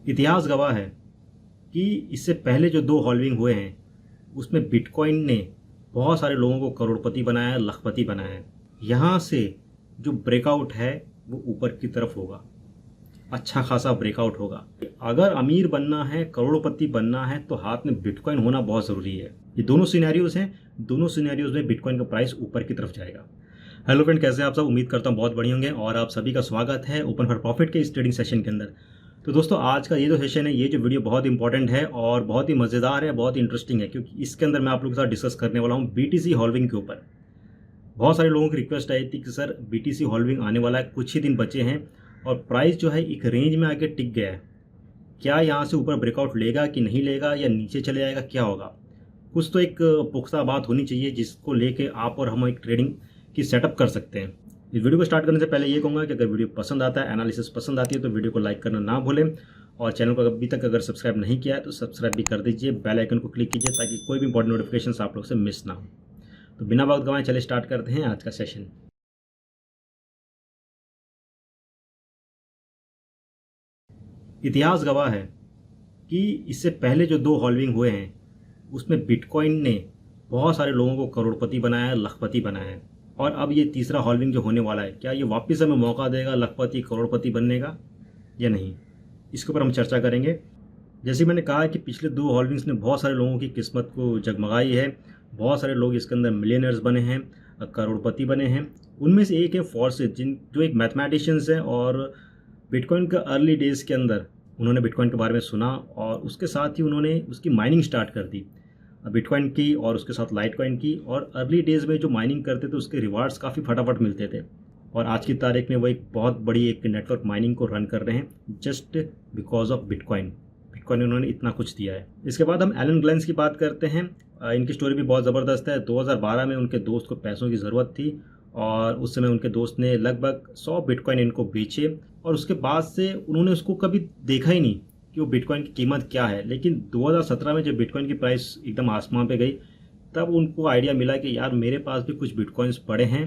इतिहास गवाह है कि इससे पहले जो 2 हॉल्विंग हुए हैं उसमें बिटकॉइन ने बहुत सारे लोगों को करोड़पति बनाया है, लखपति बनाया है। यहाँ से जो ब्रेकआउट है वो ऊपर की तरफ होगा, अच्छा खासा ब्रेकआउट होगा। अगर अमीर बनना है, करोड़पति बनना है तो हाथ में बिटकॉइन होना बहुत ज़रूरी है। ये दोनों सिनेरियोज हैं, दोनों सिनेरियोज में बिटकॉइन का प्राइस ऊपर की तरफ जाएगा। हेलो फ्रेंड, कैसे हैं आप सब? उम्मीद करता हूँ बहुत बढ़िया होंगे और आप सभी का स्वागत है ओपन फॉर प्रॉफिट के इस ट्रेडिंग सेशन के अंदर। तो दोस्तों, आज का ये जो सेशन है, ये जो वीडियो बहुत इंपॉर्टेंट है और बहुत ही मज़ेदार है, बहुत इंटरेस्टिंग है, क्योंकि इसके अंदर मैं आप लोगों के साथ डिस्कस करने वाला हूँ बीटीसी हॉल्विंग के ऊपर। बहुत सारे लोगों की रिक्वेस्ट आई थी कि सर बीटीसी हॉल्विंग आने वाला है, कुछ ही दिन बचे हैं और प्राइस जो है एक रेंज में आके टिक गया है। क्या यहाँ से वीपर ब्रेकआउट लेगा कि नहीं लेगा, या नीचे चले जाएगा, क्या होगा? कुछ तो एक पुख्ता बात होनी चाहिए जिसको लेके आप और हम एक ट्रेडिंग की सेटअप कर सकते हैं। इस वीडियो को स्टार्ट करने से पहले ये कहूँगा कि अगर वीडियो पसंद आता है, एनालिसिस पसंद आती है, तो वीडियो को लाइक करना ना भूलें और चैनल को अभी तक अगर सब्सक्राइब नहीं किया है तो सब्सक्राइब भी कर दीजिए, बेल आइकन को क्लिक कीजिए ताकि कोई भी इंपॉर्टेंट नोटिफिकेशन आप लोग से मिस ना हो। तो बिना वक्त गंवाए चले स्टार्ट करते हैं आज का सेशन। इतिहास गवाह है कि इससे पहले जो 2 हॉल्विंग हुए हैं उसमें बिटकॉइन ने बहुत सारे लोगों को करोड़पति बनाया है, लखपति बनाया है। और अब ये तीसरा हॉल्विंग जो होने वाला है, क्या ये वापस हमें मौका देगा लखपति करोड़पति बनने का या नहीं? इसके ऊपर हम चर्चा करेंगे। जैसे मैंने कहा कि पिछले 2 हॉल्विंग्स ने बहुत सारे लोगों की किस्मत को जगमगाई है। बहुत सारे लोग इसके अंदर मिलियनर्स बने हैं, करोड़पति बने हैं। उनमें से एक है फॉर्सिथ, जो एक मैथमेटिशियंस है और बिटकॉइन के अर्ली डेज़ के अंदर उन्होंने बिटकॉइन के बारे में सुना और उसके साथ ही उन्होंने उसकी माइनिंग स्टार्ट कर दी, बिटकॉइन की और उसके साथ लाइटकॉइन की। और अर्ली डेज़ में जो माइनिंग करते थे उसके रिवार्ड्स काफ़ी फटाफट मिलते थे और आज की तारीख में वो एक बहुत बड़ी एक नेटवर्क माइनिंग को रन कर रहे हैं just because of bitcoin. Bitcoin ने उन्होंने इतना कुछ दिया है। इसके बाद हम एलन ग्लेन्स की बात करते हैं। इनकी स्टोरी भी बहुत ज़बरदस्त है। 2012 में उनके दोस्त को पैसों की ज़रूरत थी और उस समय उनके दोस्त ने लगभग 100 बिटकॉइन इनको बेचे और उसके बाद से उन्होंने उसको कभी देखा ही नहीं कि वो बिटकॉइन की कीमत क्या है। लेकिन 2017 में जब बिटकॉइन की प्राइस एकदम आसमान पे गई, तब उनको आइडिया मिला कि यार मेरे पास भी कुछ बिटकॉइंस पड़े हैं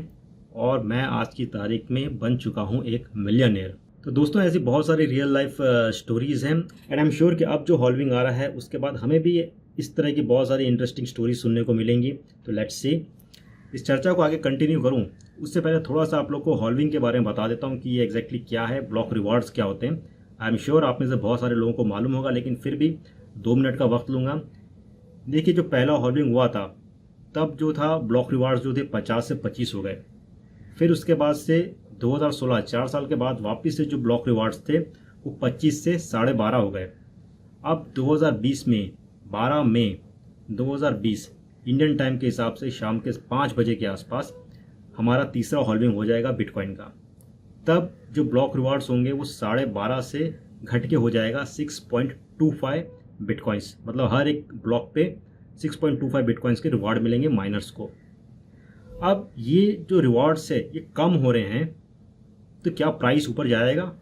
और मैं आज की तारीख में बन चुका हूँ एक मिलियनेयर। तो दोस्तों, ऐसी बहुत सारी रियल लाइफ स्टोरीज़ हैं एंड आई एम श्योर कि अब जो हॉल्विंग आ रहा है उसके बाद हमें भी इस तरह की बहुत सारी इंटरेस्टिंग स्टोरी सुनने को मिलेंगी। तो लेट्स सी। इस चर्चा को आगे कंटिन्यू करूं उससे पहले थोड़ा सा आप लोग को हॉल्विंग के बारे में बता देता हूं कि ये एग्जैक्टली क्या है, ब्लॉक रिवार्ड्स क्या होते हैं। आई एम श्योर आप में से बहुत सारे लोगों को मालूम होगा, लेकिन फिर भी 2 मिनट का वक्त लूँगा। देखिए, जो पहला हॉल्विंग हुआ था तब जो था ब्लॉक रिवार्ड्स जो थे 50 से 25 हो गए। फिर उसके बाद से 2016, 4 साल के बाद वापस से जो ब्लॉक रिवार्ड्स थे वो 25 से 12.5 हो गए। अब 2020 में 12 मई 2020 इंडियन टाइम के हिसाब से शाम के 5 बजे के आसपास हमारा तीसरा हॉल्विंग हो जाएगा बिटकॉइन का। तब जो ब्लॉक रिवार्ड्स होंगे वो 12.5 से घट के हो जाएगा 6.25 बिटकॉइंस। मतलब हर एक ब्लॉक पे 6.25 बिटकॉइंस के रिवार्ड मिलेंगे माइनर्स को। अब ये जो रिवार्ड्स है ये कम हो रहे हैं तो क्या प्राइस ऊपर जाएगा?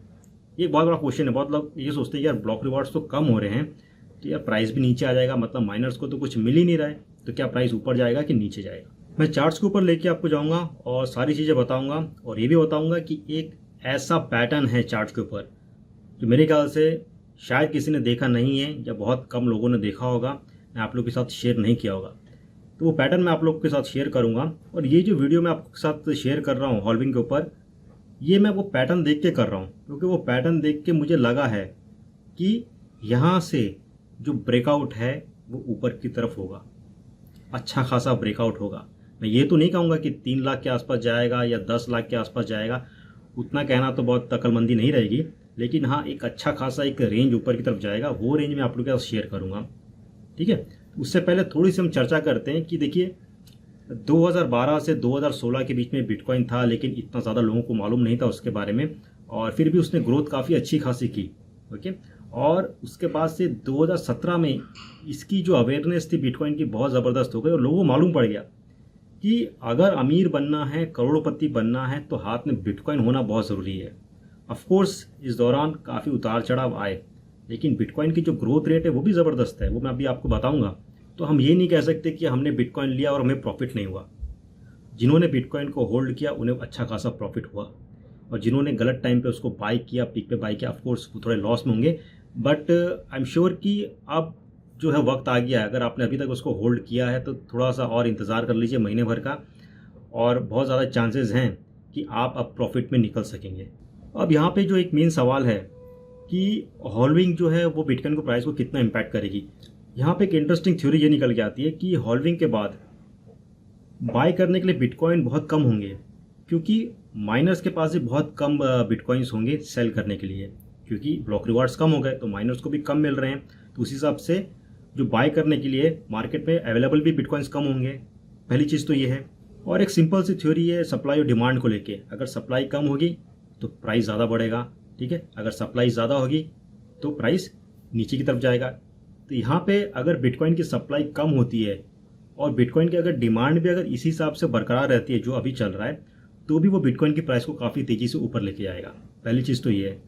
ये एक बहुत बड़ा क्वेश्चन है। बहुत लोग ये सोचते हैं यार ब्लॉक रिवार्ड्स तो कम हो रहे हैं तो यार प्राइस भी नीचे आ जाएगा, मतलब माइनर्स को तो कुछ मिल ही नहीं रहा है, तो क्या प्राइस ऊपर जाएगा कि नीचे जाएगा? मैं चार्ट्स के ऊपर लेके आपको जाऊंगा और सारी चीज़ें बताऊंगा और ये भी बताऊंगा कि एक ऐसा पैटर्न है चार्ट्स के ऊपर जो मेरे ख्याल से शायद किसी ने देखा नहीं है या बहुत कम लोगों ने देखा होगा, मैं आप लोग के साथ शेयर नहीं किया होगा। तो वो पैटर्न मैं आप लोग के साथ शेयर करूंगा और ये जो वीडियो मैं आपके साथ शेयर कर रहा हूँ हॉल्विंग के ऊपर, ये मैं वो पैटर्न देख के कर रहा हूँ क्योंकि वो पैटर्न देख के मुझे लगा है कि यहाँ से जो ब्रेकआउट है वो ऊपर की तरफ होगा, अच्छा खासा ब्रेकआउट होगा। मैं ये तो नहीं कहूँगा कि 3 लाख के आसपास जाएगा या 10 लाख के आसपास जाएगा, उतना कहना तो बहुत अक्लमंदी नहीं रहेगी, लेकिन हाँ एक अच्छा खासा एक रेंज ऊपर की तरफ जाएगा। वो रेंज मैं आप लोगों के साथ शेयर करूँगा, ठीक है? उससे पहले थोड़ी सी हम चर्चा करते हैं कि देखिए 2012 से 2016 के बीच में बिटकॉइन था, लेकिन इतना ज़्यादा लोगों को मालूम नहीं था उसके बारे में और फिर भी उसने ग्रोथ काफ़ी अच्छी खासी की, ओके। और उसके बाद से 2017 में इसकी जो अवेयरनेस थी बिटकॉइन की बहुत ज़बरदस्त हो गई और लोगों को मालूम पड़ गया कि अगर अमीर बनना है, करोड़पति बनना है तो हाथ में बिटकॉइन होना बहुत ज़रूरी है। ऑफ कोर्स इस दौरान काफ़ी उतार चढ़ाव आए, लेकिन बिटकॉइन की जो ग्रोथ रेट है वो भी ज़बरदस्त है, वो मैं अभी आपको बताऊंगा। तो हम ये नहीं कह सकते कि हमने बिटकॉइन लिया और हमें प्रॉफिट नहीं हुआ। जिन्होंने बिटकॉइन को होल्ड किया उन्हें अच्छा खासा प्रॉफिट हुआ और जिन्होंने गलत टाइम पे उसको बाई किया, पीक पे बाई किया, ऑफकोर्स वो थोड़े लॉस में होंगे, बट आई एम श्योर कि अब जो है वक्त आ गया है, अगर आपने अभी तक उसको होल्ड किया है तो थोड़ा सा और इंतज़ार कर लीजिए महीने भर का, और बहुत ज़्यादा चांसेस हैं कि आप अब प्रॉफिट में निकल सकेंगे। अब यहाँ पे जो एक मेन सवाल है कि हॉल्विंग जो है वो बिटकॉइन को प्राइस को कितना इम्पैक्ट करेगी। यहाँ पे एक इंटरेस्टिंग थ्योरी ये निकल के आती है कि हॉल्विंग के बाद बाय करने के लिए बिटकॉइन बहुत कम होंगे, क्योंकि माइनर्स के पास भी बहुत कम बिटकॉइंस होंगे सेल करने के लिए, क्योंकि ब्लॉक रिवार्ड्स कम हो गए तो माइनर्स को भी कम मिल रहे हैं। तो उस हिसाब से जो बाय करने के लिए मार्केट में अवेलेबल भी बिटकॉइंस कम होंगे। पहली चीज़ तो ये है। और एक सिंपल सी थ्योरी है सप्लाई और डिमांड को लेके, अगर सप्लाई कम होगी तो प्राइस ज़्यादा बढ़ेगा, ठीक है। अगर सप्लाई ज़्यादा होगी तो प्राइस नीचे की तरफ जाएगा। तो यहाँ पे अगर बिटकॉइन की सप्लाई कम होती है और बिटकॉइन की अगर डिमांड भी अगर इसी हिसाब से बरकरार रहती है जो अभी चल रहा है, तो भी वो बिटकॉइन की प्राइस को काफ़ी तेज़ी से ऊपर लेके जाएगा। पहली चीज़ तो ये है।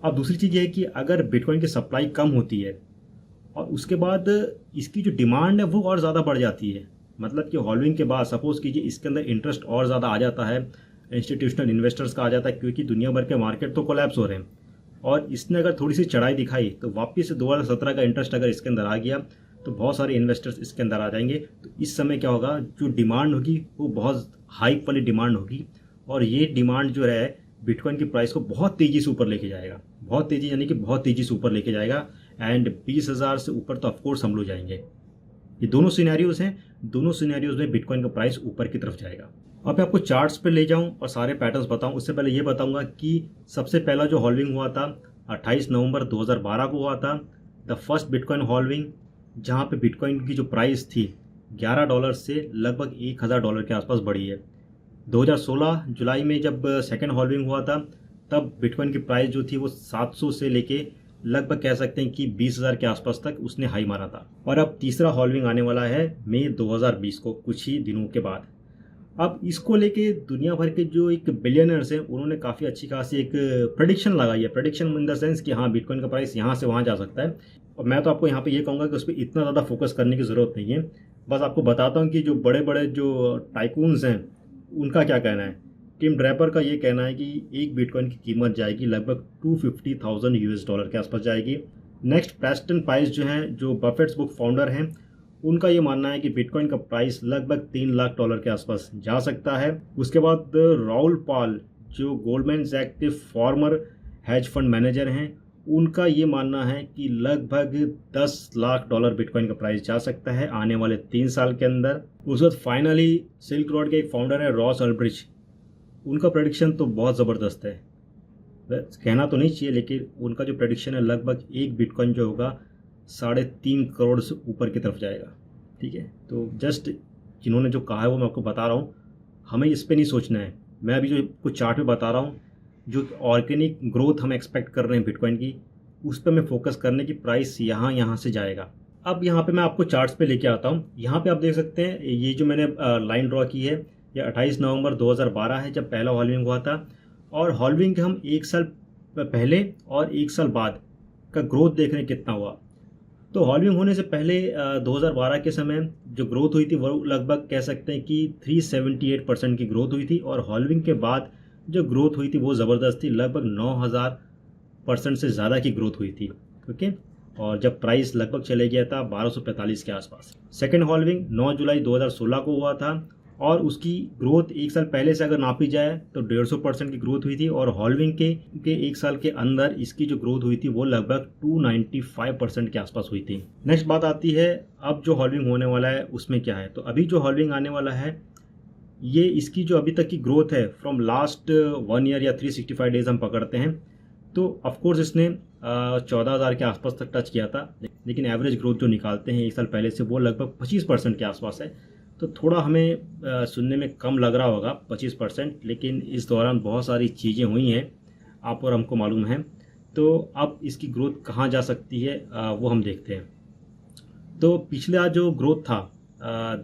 अब दूसरी चीज़ ये है कि अगर बिटकॉइन की सप्लाई कम होती है और उसके बाद इसकी जो डिमांड है वो और ज़्यादा बढ़ जाती है, मतलब कि हॉल्विंग के बाद सपोज कीजिए इसके अंदर इंटरेस्ट और ज़्यादा आ जाता है, इंस्टीट्यूशनल इन्वेस्टर्स का आ जाता है, क्योंकि दुनिया भर के मार्केट तो कोलैप्स हो रहे हैं, और इसने अगर थोड़ी सी चढ़ाई दिखाई तो वापस से 2017 का इंटरेस्ट अगर इसके अंदर आ गया तो बहुत सारे इन्वेस्टर्स इसके अंदर आ जाएंगे। तो इस समय क्या होगा, जो डिमांड होगी वो बहुत हाइप वाली डिमांड होगी, और ये डिमांड जो है बिटकॉइन की प्राइस को बहुत तेज़ी से ऊपर लेके जाएगा। बहुत तेज़ी यानी कि बहुत तेज़ी से ऊपर लेके जाएगा, एंड 20,000 से ऊपर तो ऑफकोर्स हम लोग जाएंगे। ये दोनों सिनेरियोज हैं, दोनों सिनेरियोज में बिटकॉइन का प्राइस ऊपर की तरफ जाएगा। अब मैं आपको चार्ट्स पे ले जाऊं और सारे पैटर्न्स बताऊं, उससे पहले ये बताऊंगा कि सबसे पहला जो हॉल्विंग हुआ था 28 नवंबर 2012 को हुआ था, द फर्स्ट बिटकॉइन हॉल्विंग, जहां पे बिटकॉइन की जो प्राइस थी $11 से लगभग $1,000 के आसपास बढ़ी है। 2016 जुलाई में जब सेकेंड हॉल्विंग हुआ था, तब बिटकॉइन की प्राइस जो थी वो 700 से लेके लगभग कह सकते हैं कि 20,000 के आसपास तक उसने हाई मारा था। और अब तीसरा हॉल्विंग आने वाला है मई 2020 को, कुछ ही दिनों के बाद। अब इसको लेके दुनिया भर के जो एक बिलियनर्स हैं उन्होंने काफ़ी अच्छी खासी एक प्रेडिक्शन लगाई है। प्रेडिक्शन इन द सेंस कि हाँ बिटकॉइन का प्राइस यहाँ से वहाँ जा सकता है। और मैं तो आपको यहाँ पे ये कहूँगा कि उस पर इतना ज़्यादा फोकस करने की ज़रूरत नहीं है। बस आपको बताता हूँ कि जो बड़े बड़े जो टाइकून्स हैं उनका क्या कहना है। टिम ड्रैपर का ये कहना है कि एक बिटकॉइन की कीमत जाएगी लगभग $250,000 के आसपास जाएगी। नेक्स्ट प्रेस्टन प्राइस जो हैं, जो बफेट्स बुक फाउंडर हैं, उनका ये मानना है कि बिटकॉइन का प्राइस लगभग $3 लाख के आसपास जा सकता है। उसके बाद राउल पाल जो गोल्डमैन सैक्स के फॉर्मर हेज फंड मैनेजर हैं, उनका ये मानना है कि लगभग $10 लाख बिटकॉइन का प्राइस जा सकता है आने वाले 3 साल के अंदर। उस वक्त फाइनली सिल्क रोड के एक फाउंडर है रॉस अल्ब्रिज, उनका प्रेडिक्शन तो बहुत ज़बरदस्त है, कहना तो नहीं चाहिए, लेकिन उनका जो प्रेडिक्शन है लगभग एक बिटकॉइन जो होगा 3.5 करोड़ से ऊपर की तरफ जाएगा। ठीक है, तो जस्ट जिन्होंने जो कहा है वो मैं आपको बता रहा हूँ, हमें इस पे नहीं सोचना है। मैं अभी जो कुछ चार्ट पे बता रहा हूँ, जो ऑर्गेनिक ग्रोथ हम एक्सपेक्ट कर रहे हैं बिटकॉइन की, उस पर मैं फोकस करने की प्राइस यहाँ से जाएगा। अब यहाँ पे मैं आपको चार्ट्स पे लेके आता हूँ। यहाँ पे आप देख सकते हैं ये जो मैंने लाइन ड्रॉ की है, ये 28 नवंबर 2012 है जब पहला हॉल्विंग हुआ था, और हॉल्विंग के हम 1 साल पहले और 1 साल बाद का ग्रोथ देख रहे हैं कितना हुआ। तो हॉल्विंग होने से पहले 2012 के समय जो ग्रोथ हुई थी वो लगभग कह सकते हैं कि 378% की ग्रोथ हुई थी, और हॉल्विंग के बाद जो ग्रोथ हुई थी वो ज़बरदस्त थी, लगभग 9,000% से ज़्यादा की ग्रोथ हुई थी। ओके, और जब प्राइस लगभग चले गया था 1245 के आसपास। सेकेंड हॉल्विंग 9 जुलाई 2016 को हुआ था, और उसकी ग्रोथ 1 साल पहले से अगर नापी जाए तो 150% की ग्रोथ हुई थी, और हॉल्विंग के 1 साल के अंदर इसकी जो ग्रोथ हुई थी वो लगभग 295% के आसपास हुई थी। नेक्स्ट बात आती है अब जो हॉल्विंग होने वाला है उसमें क्या है। तो अभी जो हॉल्विंग आने वाला है, ये इसकी जो अभी तक की ग्रोथ है फ्रॉम लास्ट 1 ईयर या 365 डेज हम पकड़ते हैं, तो ऑफकोर्स इसने 14,000 के आसपास तक टच किया था, लेकिन एवरेज ग्रोथ जो निकालते हैं 1 साल पहले से वो लगभग 25% के आसपास है। तो थोड़ा हमें सुनने में कम लग रहा होगा 25%, लेकिन इस दौरान बहुत सारी चीज़ें हुई हैं, आप और हमको मालूम है। तो अब इसकी ग्रोथ कहाँ जा सकती है वो हम देखते हैं। तो पिछला जो ग्रोथ था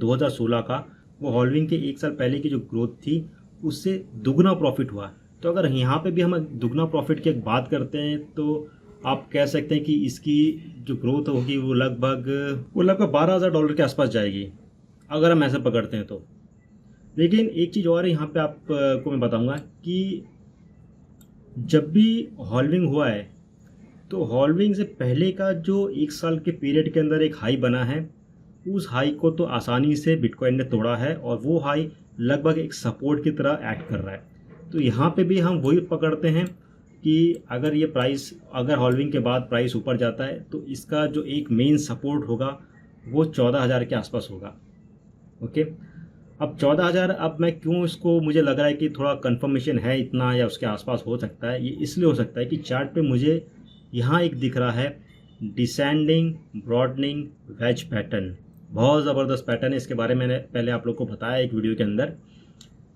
2016 का, वो हॉल्विंग के 1 साल पहले की जो ग्रोथ थी उससे दुगना प्रॉफिट हुआ। तो अगर यहाँ पे भी हम दुगना प्रॉफिट की एक बात करते हैं तो आप कह सकते हैं कि इसकी जो ग्रोथ होगी वो लगभग $12,000 के आसपास जाएगी, अगर हम ऐसे पकड़ते हैं तो। लेकिन एक चीज़ और यहाँ पे आपको मैं बताऊंगा कि जब भी हॉल्विंग हुआ है तो हॉल्विंग से पहले का जो 1 साल के पीरियड के अंदर एक हाई बना है, उस हाई को तो आसानी से बिटकॉइन ने तोड़ा है और वो हाई लगभग एक सपोर्ट की तरह एक्ट कर रहा है। तो यहाँ पे भी हम वही पकड़ते हैं कि अगर ये प्राइस, अगर हॉल्विंग के बाद प्राइस ऊपर जाता है तो इसका जो एक मेन सपोर्ट होगा वो 14,000 के आसपास होगा। ओके, अब 14,000, अब मैं क्यों इसको, मुझे लग रहा है कि थोड़ा कंफर्मेशन है इतना या उसके आसपास हो सकता है। ये इसलिए हो सकता है कि चार्ट पे मुझे यहाँ एक दिख रहा है डिसेंडिंग ब्रॉडनिंग वेज पैटर्न। बहुत ज़बरदस्त पैटर्न है, इसके बारे में मैंने पहले आप लोग को बताया एक वीडियो के अंदर।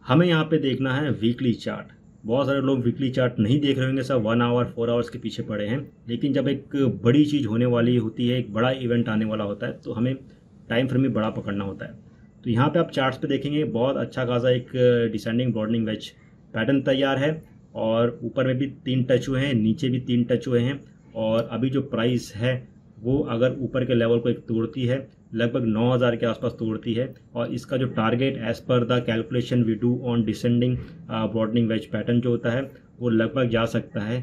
हमें यहाँ पे देखना है वीकली चार्ट। बहुत सारे लोग वीकली चार्ट नहीं देख रहे होंगे, सब 1 आवर 4 आवर्स के पीछे पड़े हैं। लेकिन जब एक बड़ी चीज़ होने वाली होती है, एक बड़ा इवेंट आने वाला होता है, तो हमें टाइम फ्रेम भी बड़ा पकड़ना होता है। तो यहाँ पे आप चार्ट्स पे देखेंगे बहुत अच्छा खासा एक डिसेंडिंग ब्रॉडनिंग वेज पैटर्न तैयार है और ऊपर में भी 3 टच हुए हैं, नीचे भी 3 टच हुए हैं। और अभी जो प्राइस है वो अगर ऊपर के लेवल को एक तोड़ती है, लगभग 9,000 के आसपास तोड़ती है, और इसका जो target as per the calculation we do on descending broadening wedge pattern जो होता है वो लगभग जा सकता है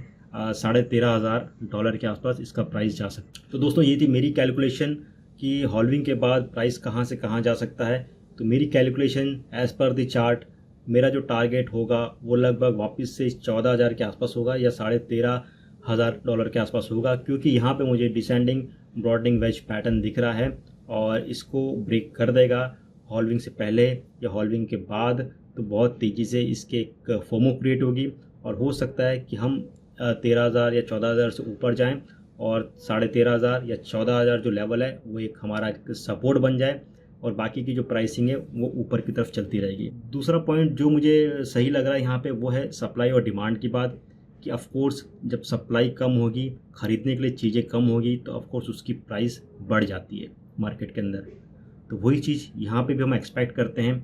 $13,500 के आसपास इसका प्राइस जा सकता है। तो दोस्तों ये थी मेरी कैलकुलेशन कि हॉल्विंग के बाद प्राइस कहाँ से कहाँ जा सकता है। तो मेरी calculation as per the chart, मेरा जो टारगेट होगा वो लगभग वापस से 14,000 के आसपास होगा या $13,500 के आसपास होगा, क्योंकि यहाँ पे मुझे डिसेंडिंग ब्रॉडनिंग वेज पैटर्न दिख रहा है और इसको ब्रेक कर देगा हॉल्विंग से पहले या हॉल्विंग के बाद। तो बहुत तेज़ी से इसके एक फोमो क्रिएट होगी और हो सकता है कि हम 13,000 या 14,000 से ऊपर जाएं और 13,500 या 14,000 जो लेवल है वो एक हमारा एक सपोर्ट बन जाए और बाकी की जो प्राइसिंग है वो ऊपर की तरफ चलती रहेगी। दूसरा पॉइंट जो मुझे सही लग रहा है यहाँ पे वो है सप्लाई और डिमांड की बात, कि ऑफ कोर्स जब सप्लाई कम होगी, ख़रीदने के लिए चीज़ें कम होगी, तो ऑफ कोर्स उसकी प्राइस बढ़ जाती है मार्केट के अंदर। तो वही चीज़ यहाँ पे भी हम एक्सपेक्ट करते हैं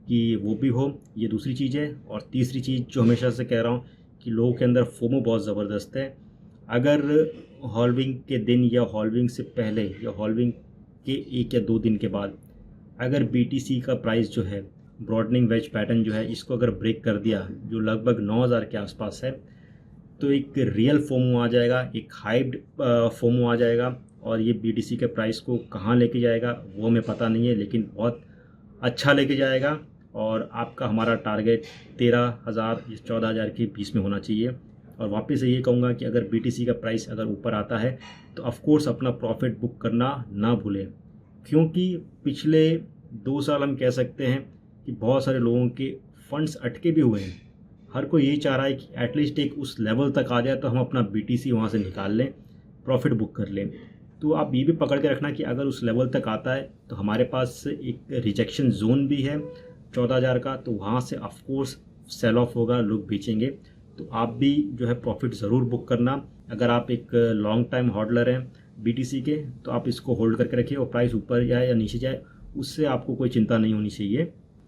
कि वो भी हो। ये दूसरी चीज़ है। और तीसरी चीज़ जो हमेशा से कह रहा हूँ कि लोगों के अंदर फोमो बहुत ज़बरदस्त है। अगर हॉल्विंग के दिन या हॉल्विंग से पहले या हॉल्विंग के 1 या 2 दिन के बाद अगर BTC का प्राइस जो है, ब्रॉडनिंग वेज पैटर्न जो है, इसको अगर ब्रेक कर दिया जो लगभग 9,000 के आसपास है, तो एक रियल फोमो आ जाएगा, एक हाइप्ड फोमो आ जाएगा। और ये BTC के प्राइस को कहाँ लेके जाएगा वो हमें पता नहीं है, लेकिन बहुत अच्छा लेके जाएगा। और आपका हमारा टारगेट 13,000 या 14,000 के बीच में होना चाहिए। और वापस से ये कहूँगा कि अगर BTC का प्राइस अगर ऊपर आता है तो ऑफ कोर्स अपना प्रॉफिट बुक करना ना भूलें, क्योंकि पिछले 2 साल हम कह सकते हैं कि बहुत सारे लोगों के फंड्स अटके भी हुए हैं। हर कोई ये चाह रहा है कि एटलीस्ट एक उस लेवल तक आ जाए तो हम अपना BTC वहाँ से निकाल लें, प्रॉफिट बुक कर लें। तो आप ये भी पकड़ के रखना कि अगर उस लेवल तक आता है तो हमारे पास एक रिजेक्शन जोन भी है 14,000 का, तो वहाँ से ऑफ कोर्स सेल ऑफ होगा, लोग बेचेंगे। तो आप भी जो है प्रॉफिट ज़रूर बुक करना। अगर आप एक लॉन्ग टाइम होल्डर हैं BTC के, तो आप इसको होल्ड करके रखिए और प्राइस ऊपर जाए या नीचे जाए उससे आपको कोई चिंता नहीं होनी चाहिए।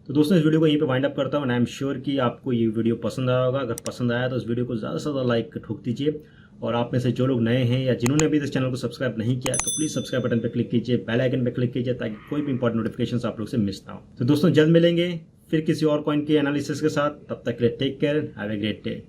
तो दोस्तों इस वीडियो को यहीं पे वाइंड अप करता हूँ। आई एम श्योर कि आपको ये वीडियो पसंद आया होगा। अगर पसंद आया तो इस वीडियो को ज़्यादा से ज़्यादा लाइक ठोक दीजिए। और आप में से जो लोग नए हैं या जिन्होंने अभी इस चैनल को सब्सक्राइब नहीं किया तो प्लीज़ सब्सक्राइब बटन पर क्लिक कीजिए, बेल आइकन पर क्लिक कीजिए, ताकि कोई भी इंपॉर्टेंट नोटिफिकेशन आप लोग से मिस ना हो। तो दोस्तों जल्द मिलेंगे फिर किसी और कॉइन के एनालिसिस के साथ। तब तक के लिए take care, have a great day.